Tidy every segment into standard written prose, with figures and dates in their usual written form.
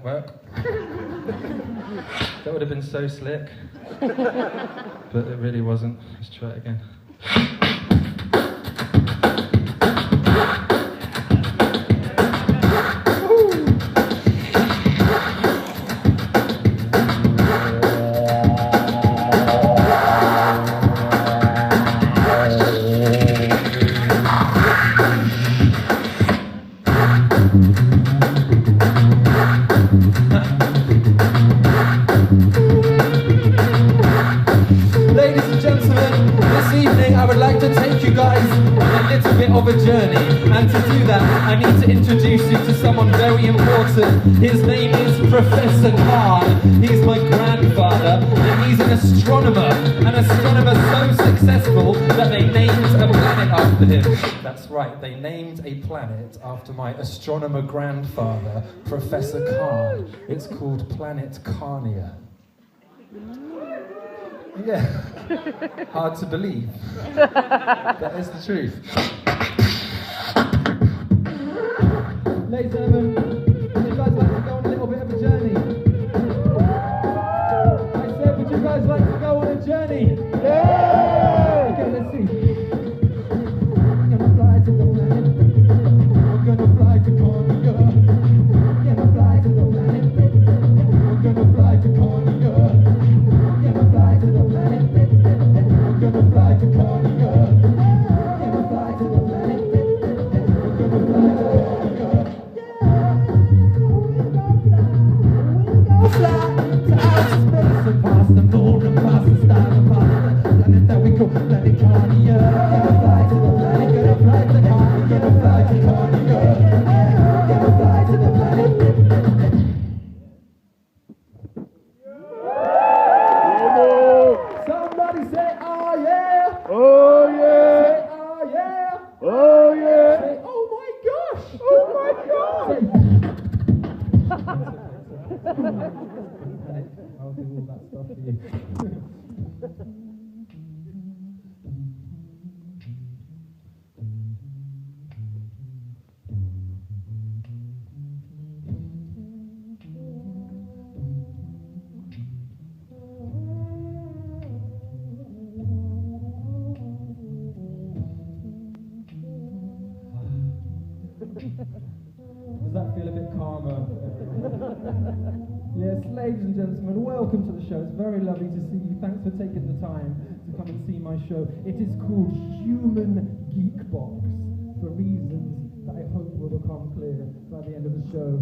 didn't work. That would have been so slick. But it really wasn't. Let's try it again. Ladies and gentlemen, this evening I would like to take you guys on a little bit of a journey, and to do that I need to introduce you to someone very important. His name is Professor Khan. He's my grandfather, and he's an astronomer so successful that they named a planet after him. That's right, they named a planet after my astronomer grandfather, Professor Khan. It's called Planet Carnia. Yeah, hard to believe. That is the truth. Ladies and gentlemen, would you guys like to go on a little bit of a journey? I said, would you guys like to go on a journey? Yeah! Okay, let's see. We're gonna fly to the planet. We're gonna fly to Carnia. We're gonna fly to the planet. We're gonna fly to Carnia. We're gonna fly to the planet. We're gonna fly to Carnia. We're gonna fly to the planet. We're gonna fly to Carnia. We'll fly to outer space and past the moon and past the stars and past the planet that we call Planet Carnia. Gonna fly to the planet, gonna fly to Carnia, gonna fly to Carnia. Gonna fly to the planet. Somebody say, oh yeah! Oh yeah! Say, oh yeah! Oh yeah! Say, oh my gosh! Oh my god! I'll do all that stuff for you. Does that feel a bit calmer? Yes, ladies and gentlemen, welcome to the show. It's very lovely to see you. Thanks for taking the time to come and see my show. It is called Human Geek Box, for reasons that I hope will become clear by the end of the show.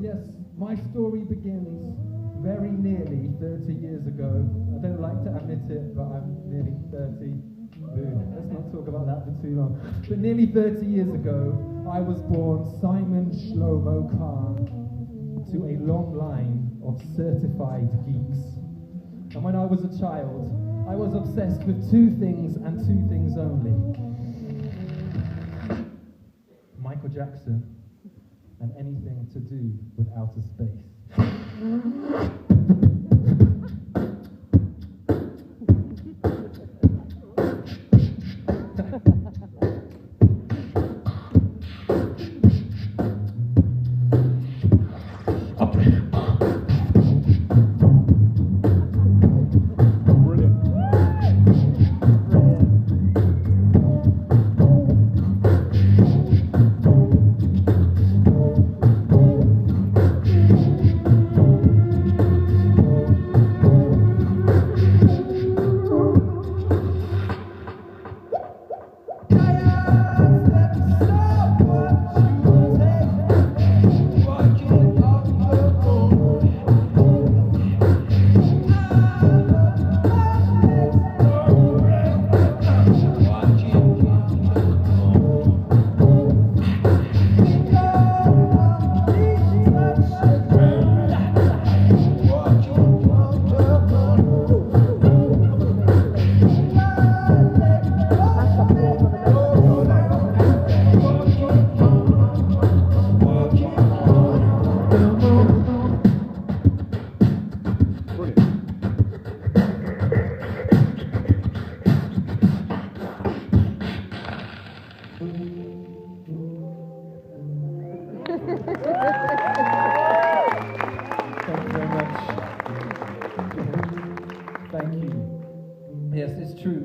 Yes, my story begins very nearly 30 years ago. I don't like to admit it, but I'm nearly 30. Let's not talk about that for too long. But nearly 30 years ago, I was born Simon Shlomo Khan to a long line of certified geeks. And when I was a child, I was obsessed with two things and two things only. Michael Jackson and anything to do with outer space.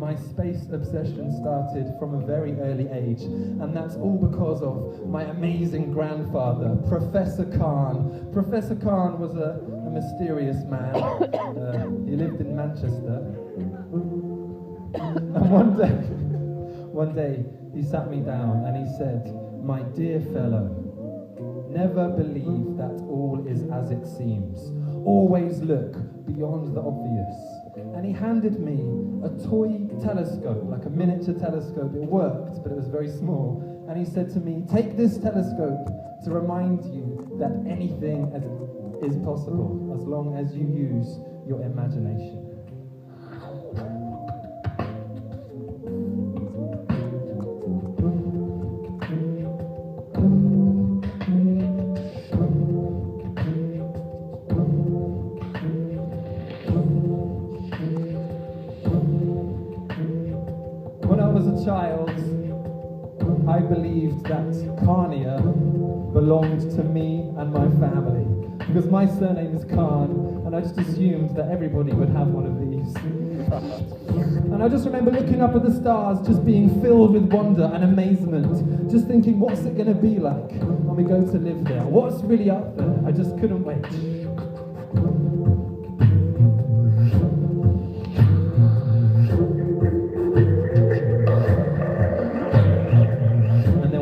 my space obsession started from a very early age, and that's all because of my amazing grandfather, Professor Khan. Professor Khan was a mysterious man. He lived in Manchester. And one day, he sat me down and he said, "My dear fellow, never believe that all is as it seems. Always look beyond the obvious." And he handed me a toy telescope, like a miniature telescope. It worked, but it was very small. And he said to me, "Take this telescope to remind you that anything is possible as long as you use your imagination." Child, I believed that Khania belonged to me and my family, because my surname is Khan, and I just assumed that everybody would have one of these. And I just remember looking up at the stars, just being filled with wonder and amazement, just thinking, what's it going to be like when we go to live there? What's really up there? I just couldn't wait.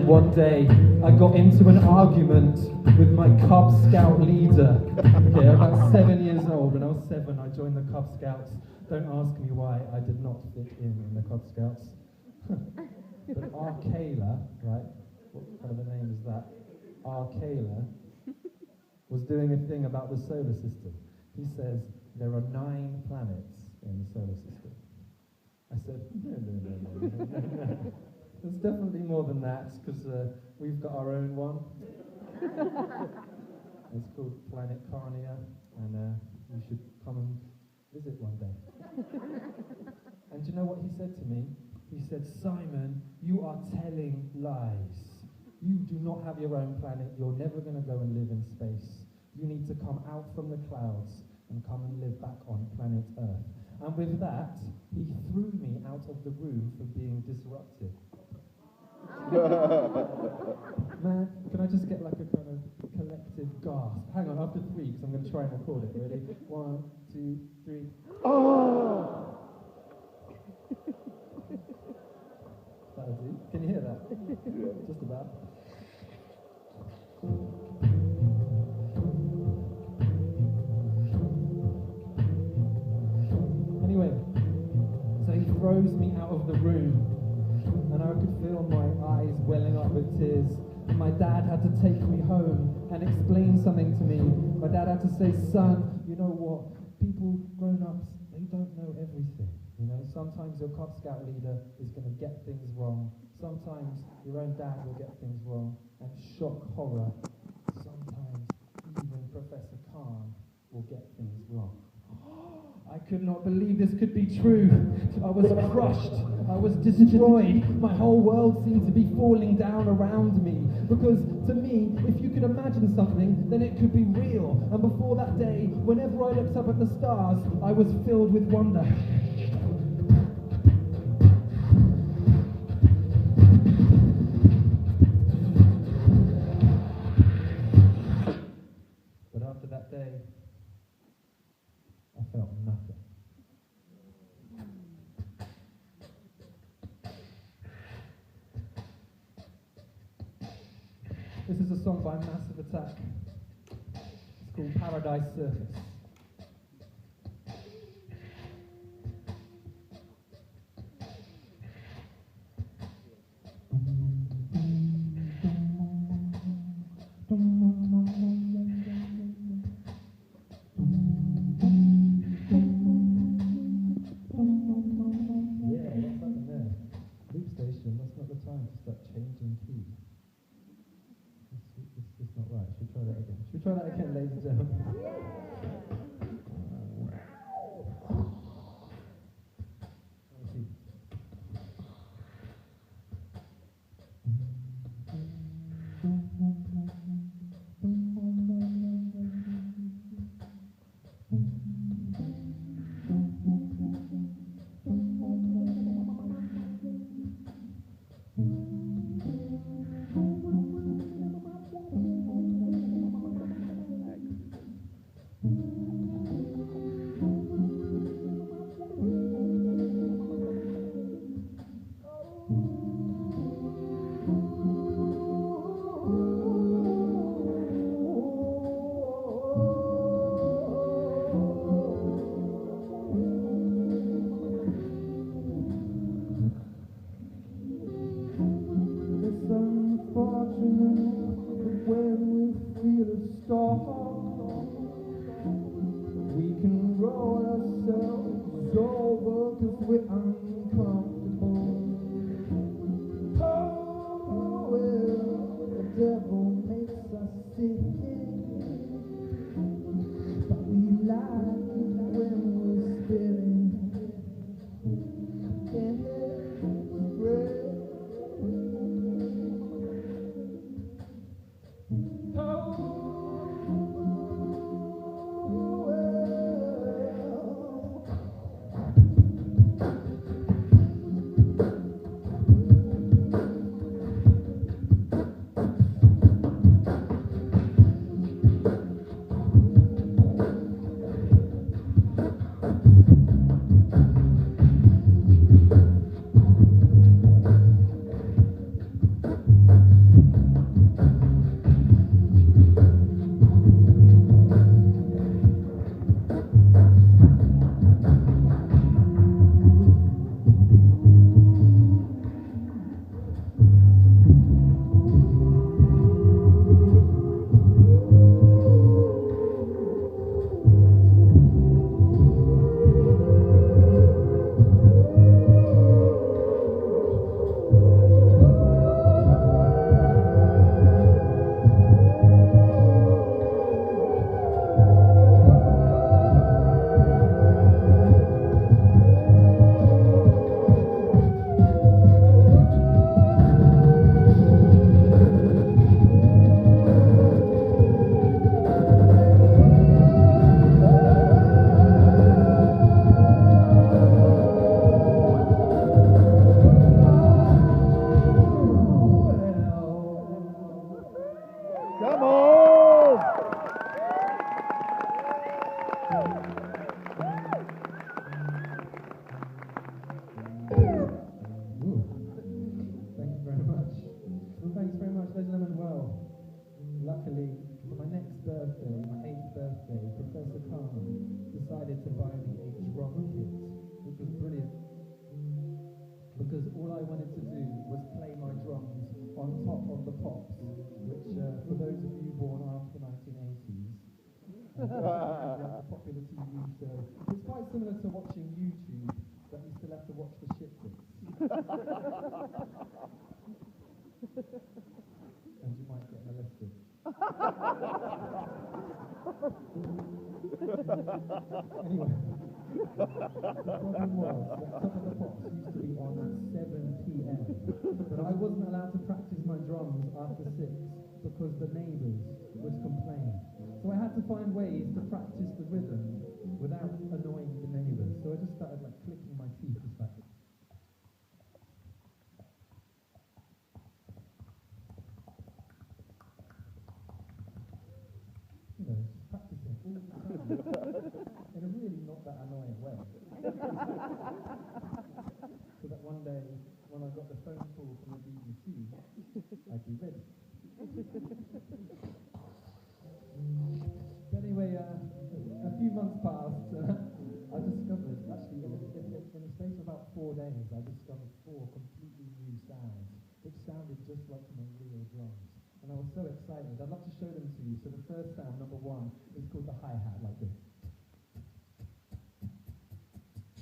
One day, I got into an argument with my Cub Scout leader. Okay, about 7 years old. When I was 7, I joined the Cub Scouts. Don't ask me why I did not fit in the Cub Scouts. But Arkayla, right? What kind of a name is that? Arkayla was doing a thing about the solar system. He says, there are 9 planets in the solar system. I said, no. There's definitely more than that, because we've got our own one. It's called Planet Khania, and you should come and visit one day. And do you know what he said to me? He said, "Simon, you are telling lies. You do not have your own planet. You're never going to go and live in space. You need to come out from the clouds and come and live back on planet Earth." And with that, he threw me out of the room for being disruptive. Man, can I just get like a kind of collective gasp? Hang on, after 3, because I'm going to try and record it. Ready? 1, 2, 3. Oh! That'll do. Can you hear that? Yeah. Just about. Anyway, so he throws me out of the room, and I could feel my eyes welling up with tears. And my dad had to take me home and explain something to me. My dad had to say, "Son, you know what? People, grown-ups, they don't know everything. You know, sometimes your Cub Scout leader is going to get things wrong. Sometimes your own dad will get things wrong. And shock horror, sometimes even Professor Khan will get things wrong." I could not believe this could be true. I was crushed. I was destroyed. My whole world seemed to be falling down around me. Because to me, if you could imagine something, then it could be real. And before that day, whenever I looked up at the stars, I was filled with wonder. But after that day, I felt nothing. This is a song by Massive Attack. It's called Paradise Circus. Should we try that again, ladies and gentlemen? all I wanted to do was play my drums on top of the pops, which for those of you born after 1980s, like a popular TV show. It's quite similar to watching YouTube, but you still have to watch the shit bits. And you might get molested. Anyway, the problem was that Top of the Pops used to be on at 7 p.m. But I wasn't allowed to practice my drums after 6 because the neighbours would complain. So I had to find ways to practice the rhythm without annoying the neighbours. So I just started like clicking my teeth, just like. You know, just practicing all the time. In a really not that annoying way. So that one day, when I got the phone call from the BBC, I'd be ready. But anyway, a few months passed, I discovered, actually, in the space of about 4 days, I discovered 4 completely new sounds, which sounded just like my real drums. And I was so excited. I'd love to show them to you. So the first sound, number 1, is called the hi-hat, like this.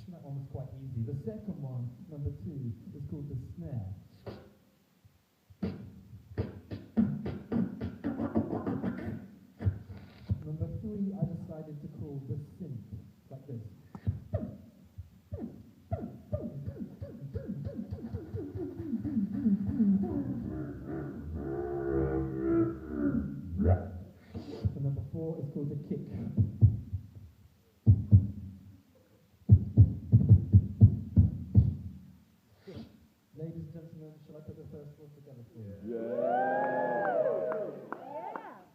That one was quite easy. The second one, number 2, is called the snare. Number 3, I decided to call the synth, like this. And number 4 is called the kick. Ladies and gentlemen, shall I put the first one together for you? Yeah.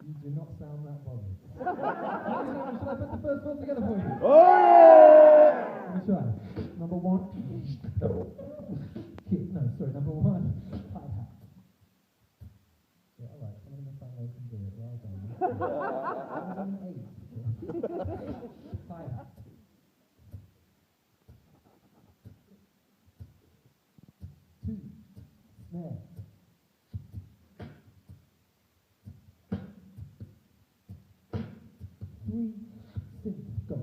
You do not sound that bothered. Ladies and gentlemen, shall I put the first one together for you? Oh yeah! Let me try. Number 1, kick. No, sorry, number 1, hi-hat. Yeah, alright, some of them finally can do it. Well done. That was only 8. Hi-hat. 2, snare. 3, synth goes.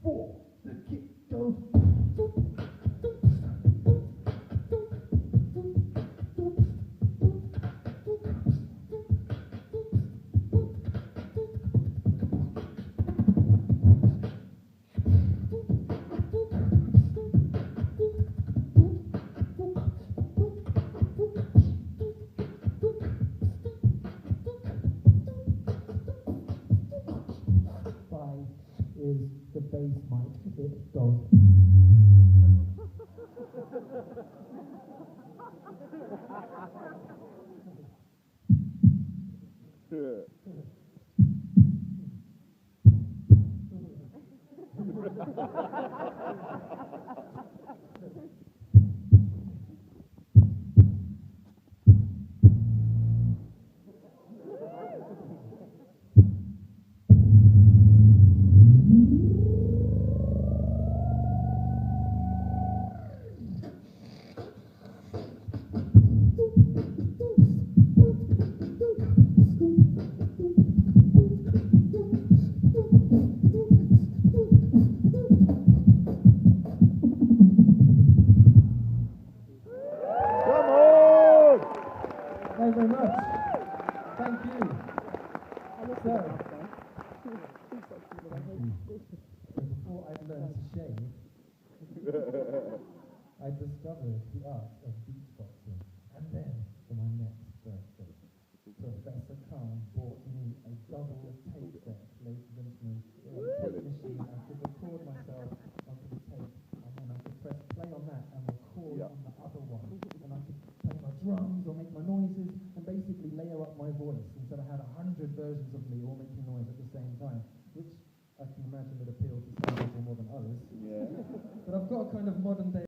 4, the kick goes. 5 is the bass mic. It goes. Thank you very much. Thank you. So before I learned to shave, I discovered the art of beatboxing. And then, for my next birthday, Professor Khan bought me a double tape deck, ladies and gentlemen, a tape machine. I could record myself onto the tape, and then I could press play on that and record on the other one. And I could play my drums or make my noises, and basically basically layer up my voice until I had 100 versions of me all making noise at the same time, which I can imagine would appeal to some people more than others. Yeah. But I've got a kind of modern day